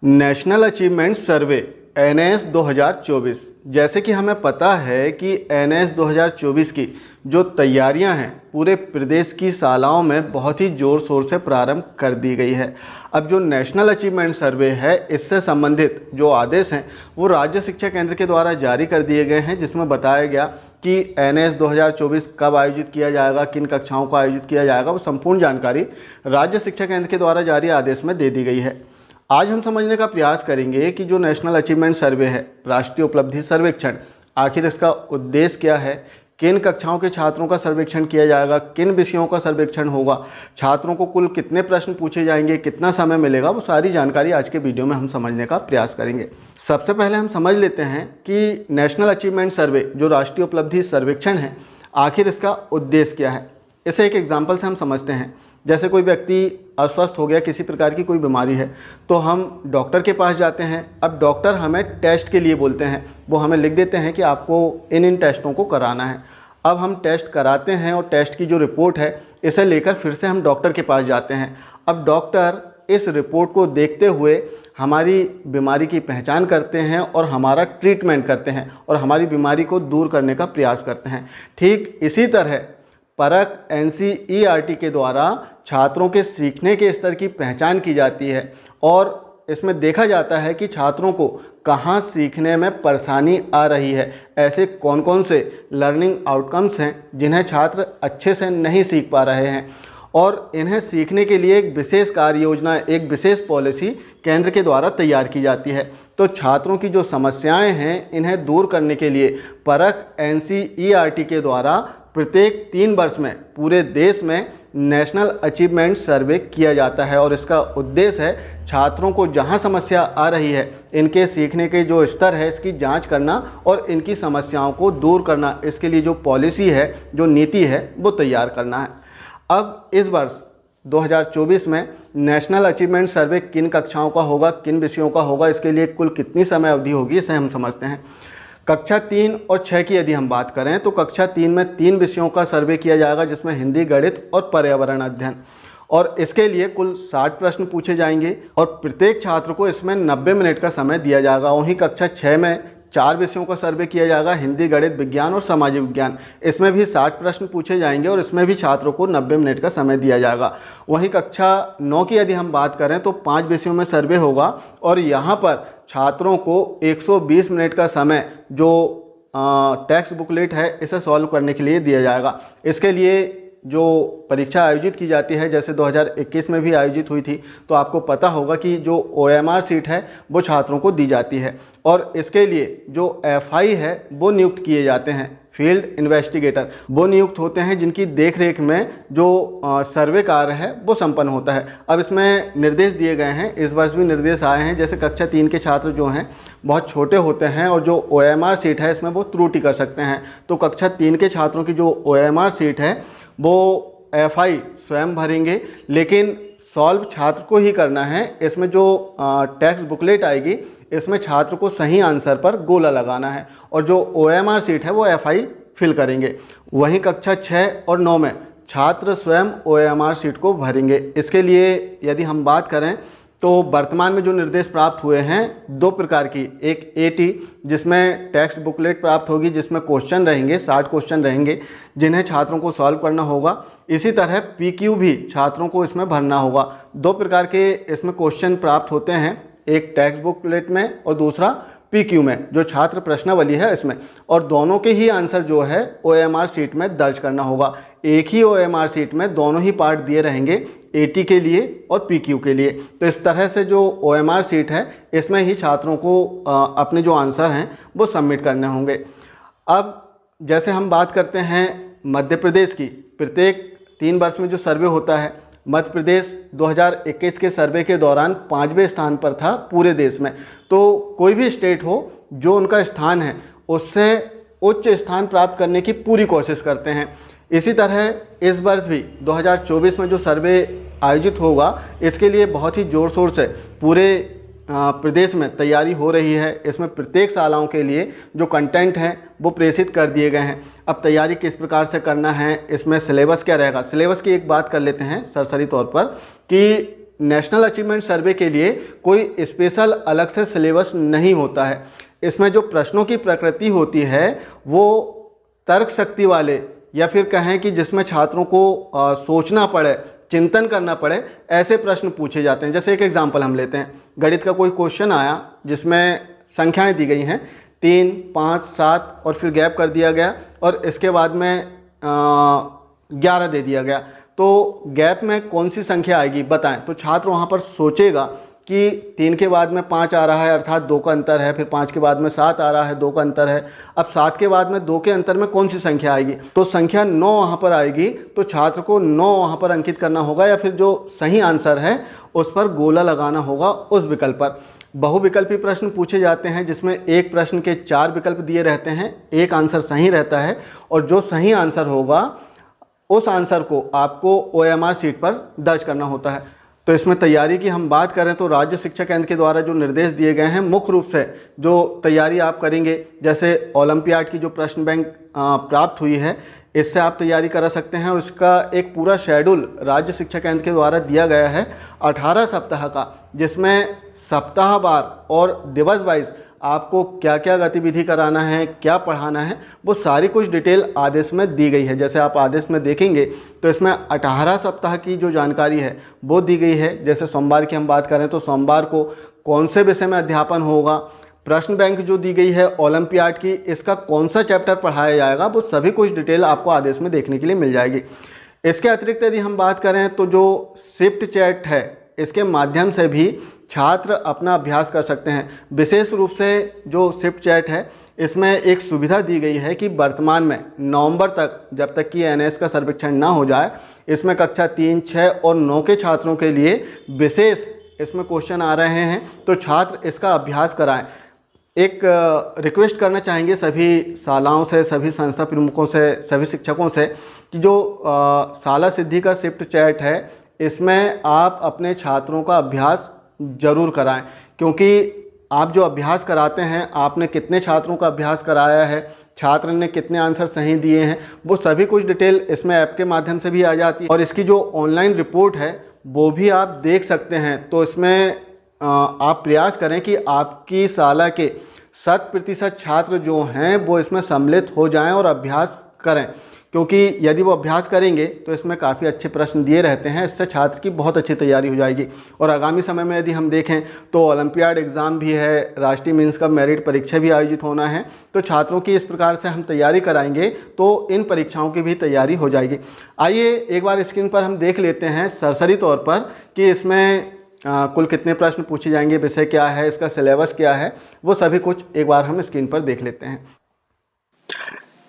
National achievement सर्वे एनएएस 2024। जैसे कि हमें पता है कि एनएएस 2024 की जो तैयारियां हैं पूरे प्रदेश की शालाओं में बहुत ही ज़ोर शोर से प्रारंभ कर दी गई है। अब जो नेशनल अचीवमेंट सर्वे है इससे संबंधित जो आदेश हैं वो राज्य शिक्षा केंद्र के द्वारा जारी कर दिए गए हैं, जिसमें बताया गया कि एनएएस 2024 कब आयोजित किया जाएगा, किन कक्षाओं को आयोजित किया जाएगा, वो संपूर्ण जानकारी राज्य शिक्षा केंद्र के द्वारा जारी आदेश में दे दी गई है। आज हम समझने का प्रयास करेंगे कि जो नेशनल अचीवमेंट सर्वे है, राष्ट्रीय उपलब्धि सर्वेक्षण, आखिर इसका उद्देश्य क्या है, किन कक्षाओं के छात्रों का सर्वेक्षण किया जाएगा, किन विषयों का सर्वेक्षण होगा, छात्रों को कुल कितने प्रश्न पूछे जाएंगे, कितना समय मिलेगा, वो सारी जानकारी आज के वीडियो में हम समझने का प्रयास करेंगे। सबसे पहले हम समझ लेते हैं कि नेशनल अचीवमेंट सर्वे जो राष्ट्रीय उपलब्धि सर्वेक्षण है, आखिर इसका उद्देश्य क्या है। इसे एक एग्जाम्पल से हम समझते हैं। जैसे कोई व्यक्ति अस्वस्थ हो गया, किसी प्रकार की कोई बीमारी है, तो हम डॉक्टर के पास जाते हैं। अब डॉक्टर हमें टेस्ट के लिए बोलते हैं, वो हमें लिख देते हैं कि आपको इन टेस्टों को कराना है। अब हम टेस्ट कराते हैं और टेस्ट की जो रिपोर्ट है इसे लेकर फिर से हम डॉक्टर के पास जाते हैं। अब डॉक्टर इस रिपोर्ट को देखते हुए हमारी बीमारी की पहचान करते हैं और हमारा ट्रीटमेंट करते हैं और हमारी बीमारी को दूर करने का प्रयास करते हैं। ठीक इसी तरह परख एनसीईआरटी के द्वारा छात्रों के सीखने के स्तर की पहचान की जाती है और इसमें देखा जाता है कि छात्रों को कहाँ सीखने में परेशानी आ रही है, ऐसे कौन कौन से लर्निंग आउटकम्स हैं जिन्हें छात्र अच्छे से नहीं सीख पा रहे हैं, और इन्हें सीखने के लिए एक विशेष कार्य योजना, एक विशेष पॉलिसी केंद्र के द्वारा तैयार की जाती है। तो छात्रों की जो समस्याएं हैं इन्हें दूर करने के लिए परख एनसीईआरटी के द्वारा प्रत्येक 3 वर्ष में पूरे देश में नेशनल अचीवमेंट सर्वे किया जाता है और इसका उद्देश्य है छात्रों को जहां समस्या आ रही है, इनके सीखने के जो स्तर है इसकी जांच करना और इनकी समस्याओं को दूर करना। इसके लिए जो पॉलिसी है, जो नीति है, वो तैयार करना है। अब इस वर्ष 2024 में नेशनल अचीवमेंट सर्वे किन कक्षाओं का होगा, किन विषयों का होगा, इसके लिए कुल कितनी समय अवधि होगी, इसे हम समझते हैं। कक्षा 3 और 6 की यदि हम बात करें तो कक्षा 3 में 3 विषयों का सर्वे किया जाएगा, जिसमें हिंदी, गणित और पर्यावरण अध्ययन, और इसके लिए कुल 60 प्रश्न पूछे जाएंगे और प्रत्येक छात्र को इसमें 90 मिनट का समय दिया जाएगा। वहीं कक्षा 6 में 4 विषयों का सर्वे किया जाएगा, हिंदी, गणित, विज्ञान और सामाजिक विज्ञान। इसमें भी 60 प्रश्न पूछे जाएंगे और इसमें भी छात्रों को 90 मिनट का समय दिया जाएगा। वहीं कक्षा 9 की यदि हम बात करें तो 5 विषयों में सर्वे होगा और यहाँ पर छात्रों को 120 मिनट का समय जो टेक्स्ट बुकलेट है इसे सॉल्व करने के लिए दिया जाएगा। इसके लिए जो परीक्षा आयोजित की जाती है, जैसे 2021 में भी आयोजित हुई थी, तो आपको पता होगा कि जो OMR सीट है वो छात्रों को दी जाती है और इसके लिए जो FI है वो नियुक्त किए जाते हैं, फील्ड इन्वेस्टिगेटर वो नियुक्त होते हैं, जिनकी देखरेख में जो सर्वे कार्य है वो संपन्न होता है। अब इसमें निर्देश दिए गए हैं, इस वर्ष भी निर्देश आए हैं। जैसे कक्षा 3 के छात्र जो हैं बहुत छोटे होते हैं और जो OMR सीट है इसमें वो त्रुटि कर सकते हैं, तो कक्षा 3 के छात्रों की जो OMR सीट है वो FI स्वयं भरेंगे, लेकिन सॉल्व छात्र को ही करना है। इसमें जो टेक्स्ट बुकलेट आएगी इसमें छात्र को सही आंसर पर गोला लगाना है और जो OMR सीट है वो FI फिल करेंगे। वहीं कक्षा 6 और 9 में छात्र स्वयं OMR सीट को भरेंगे। इसके लिए यदि हम बात करें तो वर्तमान में जो निर्देश प्राप्त हुए हैं 2 प्रकार की, एक AT जिसमें टेक्स्ट बुकलेट प्राप्त होगी, जिसमें क्वेश्चन रहेंगे, 60 क्वेश्चन रहेंगे जिन्हें छात्रों को सॉल्व करना होगा। इसी तरह PQ भी छात्रों को इसमें भरना होगा। 2 प्रकार के इसमें क्वेश्चन प्राप्त होते हैं, एक टेक्स्ट बुकलेट में और दूसरा PQ में, जो छात्र प्रश्नावली है इसमें, और दोनों के ही आंसर जो है OMR सीट में दर्ज करना होगा। एक ही OMR सीट में दोनों ही पार्ट दिए रहेंगे, AT के लिए और PQ के लिए। तो इस तरह से जो OMR सीट है इसमें ही छात्रों को अपने जो आंसर हैं वो सबमिट करने होंगे। अब जैसे हम बात करते हैं मध्य प्रदेश की, प्रत्येक 3 वर्ष में जो सर्वे होता है, मध्य प्रदेश 2021 के सर्वे के दौरान 5वें स्थान पर था पूरे देश में। तो कोई भी स्टेट हो जो उनका स्थान है उससे उच्च स्थान प्राप्त करने की पूरी कोशिश करते हैं। इसी तरह इस वर्ष भी 2024 में जो सर्वे आयोजित होगा इसके लिए बहुत ही ज़ोर शोर से पूरे प्रदेश में तैयारी हो रही है। इसमें प्रत्येक शालाओं के लिए जो कंटेंट हैं वो प्रेषित कर दिए गए हैं। अब तैयारी किस प्रकार से करना है, इसमें सिलेबस क्या रहेगा, सिलेबस की एक बात कर लेते हैं सरसरी तौर पर कि नेशनल अचीवमेंट सर्वे के लिए कोई स्पेशल अलग से सिलेबस नहीं होता है। इसमें जो प्रश्नों की प्रकृति होती है वो तर्क शक्ति वाले, या फिर कहें कि जिसमें छात्रों को सोचना पड़े, चिंतन करना पड़े, ऐसे प्रश्न पूछे जाते हैं। जैसे एक एग्जाम्पल हम लेते हैं, गणित का कोई क्वेश्चन आया जिसमें संख्याएं दी गई हैं 3, 5, 7 और फिर गैप कर दिया गया और इसके बाद में 11 दे दिया गया, तो गैप में कौन सी संख्या आएगी बताएं। तो छात्र वहाँ पर सोचेगा कि 3 के बाद में 5 आ रहा है अर्थात 2 का अंतर है, फिर 5 के बाद में 7 आ रहा है 2 का अंतर है, अब 7 के बाद में 2 के अंतर में कौन सी संख्या आएगी, तो संख्या 9 वहाँ पर आएगी। तो छात्र को 9 वहाँ पर अंकित करना होगा या फिर जो सही आंसर है उस पर गोला लगाना होगा उस विकल्प पर। बहुविकल्पी प्रश्न पूछे जाते हैं जिसमें एक प्रश्न के 4 विकल्प दिए रहते हैं, एक आंसर सही रहता है और जो सही आंसर होगा उस आंसर को आपको OMR शीट पर दर्ज करना होता है। तो इसमें तैयारी की हम बात करें तो राज्य शिक्षा केंद्र के द्वारा जो निर्देश दिए गए हैं, मुख्य रूप से जो तैयारी आप करेंगे, जैसे ओलंपियाड की जो प्रश्न बैंक प्राप्त हुई है, इससे आप तैयारी करा सकते हैं। और इसका एक पूरा शेड्यूल राज्य शिक्षा केंद्र के द्वारा दिया गया है 18 सप्ताह का, जिसमें सप्ताहवार और दिवस वाइज आपको क्या क्या गतिविधि कराना है, क्या पढ़ाना है, वो सारी कुछ डिटेल आदेश में दी गई है। जैसे आप आदेश में देखेंगे तो इसमें 18 सप्ताह की जो जानकारी है वो दी गई है। जैसे सोमवार की हम बात करें तो सोमवार को कौन से विषय में अध्यापन होगा, प्रश्न बैंक जो दी गई है ओलंपियाड की, इसका कौन सा चैप्टर पढ़ाया जाएगा, वो सभी कुछ डिटेल आपको आदेश में देखने के लिए मिल जाएगी। इसके अतिरिक्त यदि हम बात करें तो जो शिफ्ट चैट है, इसके माध्यम से भी छात्र अपना अभ्यास कर सकते हैं। विशेष रूप से जो शिफ्ट चैट है इसमें एक सुविधा दी गई है कि वर्तमान में नवंबर तक, जब तक कि NS का सर्वेक्षण ना हो जाए, इसमें कक्षा 3, 6 और 9 के छात्रों के लिए विशेष इसमें क्वेश्चन आ रहे हैं, तो छात्र इसका अभ्यास कराएं। एक रिक्वेस्ट करना चाहेंगे सभी शालाओं से, सभी संस्था प्रमुखों से, सभी शिक्षकों से कि जो शाला सिद्धि का शिफ्ट चैट है इसमें आप अपने छात्रों का अभ्यास ज़रूर कराएं, क्योंकि आप जो अभ्यास कराते हैं, आपने कितने छात्रों का अभ्यास कराया है, छात्र ने कितने आंसर सही दिए हैं, वो सभी कुछ डिटेल इसमें ऐप के माध्यम से भी आ जाती है। और इसकी जो ऑनलाइन रिपोर्ट है वो भी आप देख सकते हैं। तो इसमें आप प्रयास करें कि आपकी शाला के 100% छात्र जो हैं वो इसमें सम्मिलित हो जाएं और अभ्यास करें, क्योंकि यदि वो अभ्यास करेंगे तो इसमें काफ़ी अच्छे प्रश्न दिए रहते हैं। इससे छात्र की बहुत अच्छी तैयारी हो जाएगी। और आगामी समय में यदि हम देखें तो ओलंपियाड एग्ज़ाम भी है, राष्ट्रीय मीन्स का मेरिट परीक्षा भी आयोजित होना है, तो छात्रों की इस प्रकार से हम तैयारी कराएंगे तो इन परीक्षाओं की भी तैयारी हो जाएगी। आइए एक बार स्क्रीन पर हम देख लेते हैं सरसरी तौर पर कि इसमें कुल कितने प्रश्न पूछे जाएंगे, विषय क्या है, इसका सिलेबस क्या है, वो सभी कुछ एक बार हम स्क्रीन पर देख लेते हैं।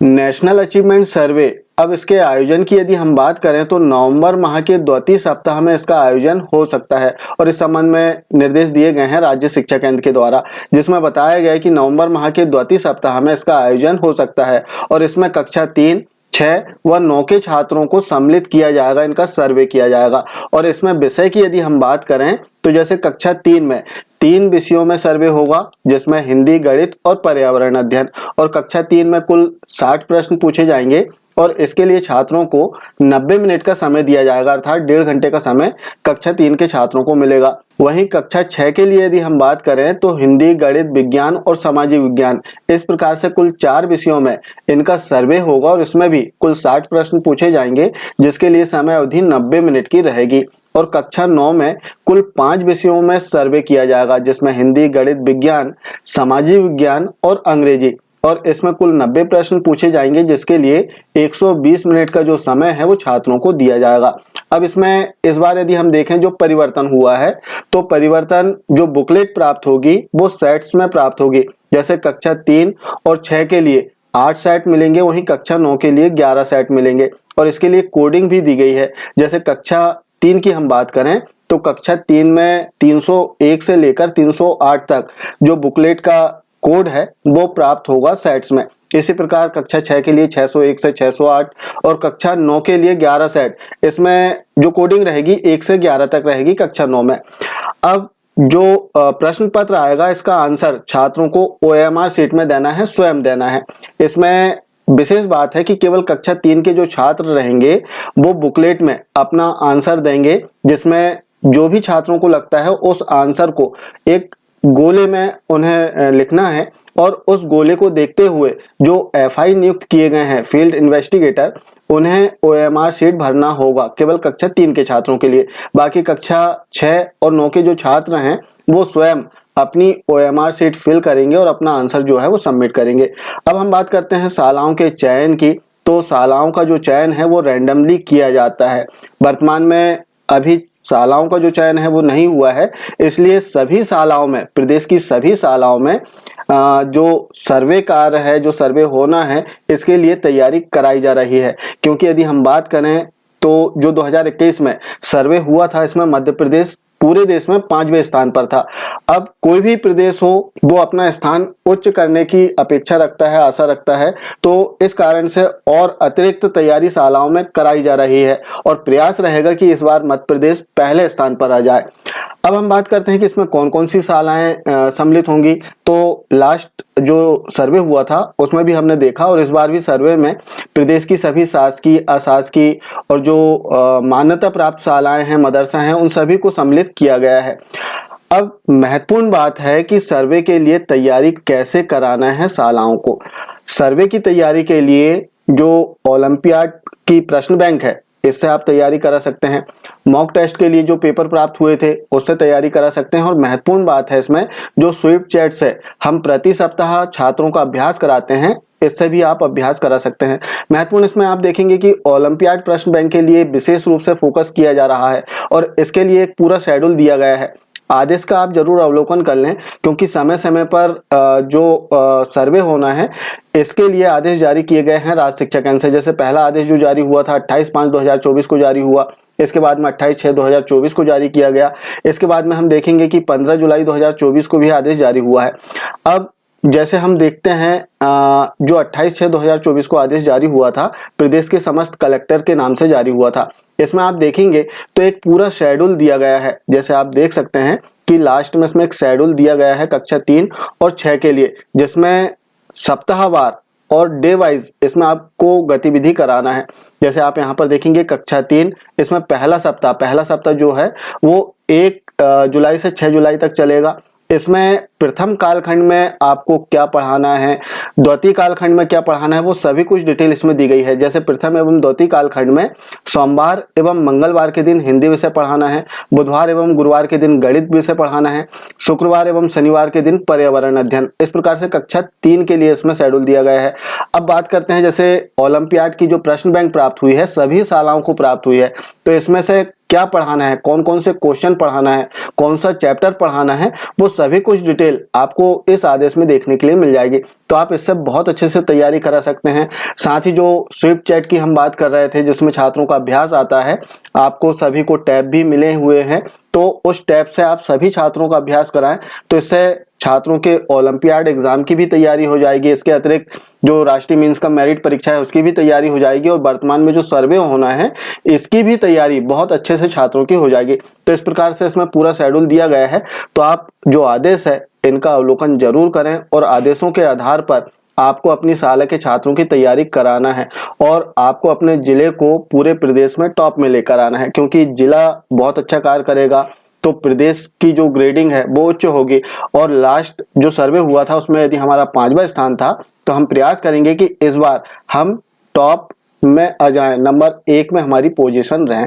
नेशनल अचीवमेंट सर्वे, अब इसके आयोजन की यदि हम बात करें तो नवंबर माह के द्वितीय सप्ताह में इसका आयोजन हो सकता है और इस संबंध में निर्देश दिए गए हैं राज्य शिक्षा केंद्र के द्वारा, जिसमें बताया गया है कि नवंबर माह के द्वितीय सप्ताह में इसका आयोजन हो सकता है और इसमें कक्षा 3, 6 व 9 के छात्रों को सम्मिलित किया जाएगा, इनका सर्वे किया जाएगा। और इसमें विषय की यदि हम बात करें तो जैसे कक्षा 3 में 3 विषयों में सर्वे होगा, जिसमें हिंदी, गणित और पर्यावरण अध्ययन, और कक्षा 3 में कुल 60 प्रश्न पूछे जाएंगे और इसके लिए छात्रों को 90 मिनट का समय दिया जाएगा, अर्थात 1.5 घंटे का समय कक्षा 3 के छात्रों को मिलेगा। वहीं कक्षा 6 के लिए यदि हम बात करें तो हिंदी, गणित, विज्ञान और सामाजिक विज्ञान, इस प्रकार से कुल 4 विषयों में इनका सर्वे होगा और इसमें भी कुल 60 प्रश्न पूछे जाएंगे, जिसके लिए समय अवधि 90 मिनट की रहेगी। और कक्षा 9 में कुल 5 विषयों में सर्वे किया जाएगा, जिसमें हिंदी, गणित, विज्ञान, सामाजिक विज्ञान और अंग्रेजी, और इसमें कुल 90 प्रश्न पूछे जाएंगे, जिसके लिए 120 मिनट का जो समय है वो छात्रों को दिया जाएगा। अब इसमें इस बार यदि हम देखें जो परिवर्तन हुआ है, तो परिवर्तन जो बुकलेट प्राप्त होगी वो सेट्स में प्राप्त होगी। जैसे कक्षा 3 और 6 के लिए 8 सेट मिलेंगे, वहीं कक्षा 9 के लिए 11 सेट मिलेंगे और इसके लिए कोडिंग भी दी गई है। जैसे कक्षा 3 की हम बात करें तो कक्षा 3 में 301 से लेकर 308 तक जो बुकलेट का कोड है वो प्राप्त होगा सेट्स में। इसी प्रकार कक्षा 6 के लिए 601 से 608 और कक्षा 9 के लिए 11 सेट, इसमें जो कोडिंग रहेगी 1 से 11 तक रहेगी कक्षा 9 में। अब जो प्रश्न पत्र आएगा, इसका आंसर छात्रों को OMR शीट में देना है, स्वयं देना है। इसमें विशेष बात है कि केवल कक्षा 3 के जो छात्र रहेंगे वो बुकलेट में अपना आंसर देंगे, जिसमें जो भी छात्रों को लगता है उस आंसर को एक गोले में उन्हें लिखना है और उस गोले को देखते हुए जो एफआई नियुक्त किए गए हैं फील्ड इन्वेस्टिगेटर, उन्हें ओएमआर शीट भरना होगा केवल कक्षा 3 के छात्रों के लिए। बाकी कक्षा 6 और 9 के जो छात्र हैं वो स्वयं अपनी ओएमआर शीट फिल करेंगे और अपना आंसर जो है वो सबमिट करेंगे। अब हम बात करते हैं शालाओं के चयन की। तो शालाओं का जो चयन है वो रैंडमली किया जाता है। वर्तमान में अभी शालाओं का जो चयन है वो नहीं हुआ है, इसलिए सभी शालाओं में, प्रदेश की सभी शालाओं में जो सर्वे कार्य है, जो सर्वे होना है, इसके लिए तैयारी कराई जा रही है। क्योंकि यदि हम बात करें तो जो 2021 में सर्वे हुआ था, इसमें मध्य प्रदेश पूरे देश में 5वें स्थान पर था। अब कोई भी प्रदेश हो वो अपना स्थान उच्च करने की अपेक्षा रखता है, आशा रखता है, तो इस कारण से और अतिरिक्त तैयारी शालाओं में कराई जा रही है और प्रयास रहेगा कि इस बार मध्य प्रदेश पहले स्थान पर आ जाए। अब हम बात करते हैं कि इसमें कौन कौन सी शालाएं सम्मिलित होंगी। तो लास्ट जो सर्वे हुआ था उसमें भी हमने देखा और इस बार भी सर्वे में प्रदेश की सभी शासकीय, अशासकीय और जो मान्यता प्राप्त शालाएं हैं, मदरसा हैं, उन सभी को सम्मिलित किया गया है। अब महत्वपूर्ण बात है कि सर्वे के लिए तैयारी कैसे कराना है शालाओं को। सर्वे की तैयारी के लिए जो ओलंपियाड की प्रश्न बैंक है, इससे आप तैयारी करा सकते हैं। मॉक टेस्ट के लिए जो पेपर प्राप्त हुए थे उससे तैयारी करा सकते हैं। और महत्वपूर्ण बात है इसमें जो स्वीप चैट से हम प्रति सप्ताह छात्रों का अभ्यास कराते हैं, इससे भी आप अभ्यास करा सकते हैं। महत्वपूर्ण इसमें आप देखेंगे कि ओलंपियाड प्रश्न बैंक के लिए विशेष रूप से फोकस किया जा रहा है और इसके लिए एक पूरा शेड्यूल दिया गया है। आदेश का आप जरूर अवलोकन कर लें, क्योंकि समय समय पर जो सर्वे होना है इसके लिए आदेश जारी किए गए हैं राज्य शिक्षा केंद्र से। जैसे पहला आदेश जो जारी हुआ था 28/5/2024 को जारी हुआ, इसके बाद में 28/6/2024 को जारी किया गया। इसके बाद में हम देखेंगे कि 15 जुलाई 2024 को भी आदेश जारी हुआ है। अब जैसे हम देखते हैं जो 28/6/2024 को आदेश जारी हुआ था, प्रदेश के समस्त कलेक्टर के नाम से जारी हुआ था। इसमें आप देखेंगे तो एक पूरा शेड्यूल दिया गया है। जैसे आप देख सकते हैं कि लास्ट में इसमें एक शेड्यूल दिया गया है कक्षा 3 और 6 के लिए, जिसमें सप्ताहवार और डे वाइज इसमें आपको गतिविधि कराना है। जैसे आप यहाँ पर देखेंगे कक्षा 3, इसमें पहला सप्ताह जो है वो 1 जुलाई से 6 जुलाई तक चलेगा। इसमें प्रथम कालखंड में आपको क्या पढ़ाना है, द्वितीय कालखंड में क्या पढ़ाना है, वो सभी कुछ डिटेल इसमें दी गई है। जैसे प्रथम एवं द्वितीय कालखंड में सोमवार एवं मंगलवार के दिन हिंदी विषय पढ़ाना है, बुधवार एवं गुरुवार के दिन गणित विषय पढ़ाना है, शुक्रवार एवं शनिवार के दिन पर्यावरण अध्ययन। इस प्रकार से कक्षा 3 के लिए इसमें शेड्यूल दिया गया है। अब बात करते हैं, जैसे ओलंपियाड की जो प्रश्न बैंक प्राप्त हुई है, सभी शालाओं को प्राप्त हुई है, तो इसमें से क्या पढ़ाना है, कौन कौन से क्वेश्चन पढ़ाना है, कौन सा चैप्टर पढ़ाना है, वो सभी कुछ डिटेल आपको इस आदेश में देखने के लिए मिल जाएगी। तो आप इससे बहुत अच्छे से तैयारी करा सकते हैं। साथ ही जो स्वीप चैट की हम बात कर रहे थे, जिसमें छात्रों का अभ्यास आता है, आपको सभी को टैब भी मिले हुए हैं, तो उस टैब से आप सभी छात्रों का अभ्यास कराएं। तो इससे छात्रों के ओलंपियाड एग्जाम की भी तैयारी हो जाएगी। इसके अतिरिक्त जो राष्ट्रीय मींस का मेरिट परीक्षा है उसकी भी तैयारी हो जाएगी और वर्तमान में जो सर्वे होना है इसकी भी तैयारी बहुत अच्छे से छात्रों की हो जाएगी। तो इस प्रकार से इसमें पूरा शेड्यूल दिया गया है। तो आप जो आदेश है इनका अवलोकन जरूर करें और आदेशों के आधार पर आपको अपनी शाला के छात्रों की तैयारी कराना है और आपको अपने जिले को पूरे प्रदेश में टॉप में लेकर आना है, क्योंकि जिला बहुत अच्छा कार्य करेगा तो प्रदेश की जो ग्रेडिंग है वो उच्च होगी। और लास्ट जो सर्वे हुआ था उसमें यदि हमारा 5वां स्थान था, तो हम प्रयास करेंगे कि इस बार हम टॉप में आ जाएं, नंबर 1 में हमारी पोजीशन रहे।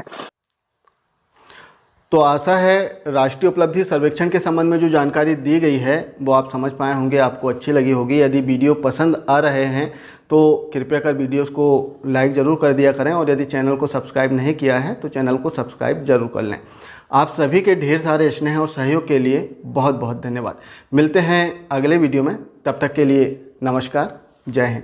तो आशा है राष्ट्रीय उपलब्धि सर्वेक्षण के संबंध में जो जानकारी दी गई है वो आप समझ पाए होंगे, आपको अच्छी लगी होगी। यदि वीडियो पसंद आ रहे हैं तो कृपया कर वीडियोस को लाइक ज़रूर कर दिया करें और यदि चैनल को सब्सक्राइब नहीं किया है तो चैनल को सब्सक्राइब जरूर कर लें। आप सभी के ढेर सारे स्नेह और सहयोग के लिए बहुत बहुत धन्यवाद। मिलते हैं अगले वीडियो में, तब तक के लिए नमस्कार, जय हिंद।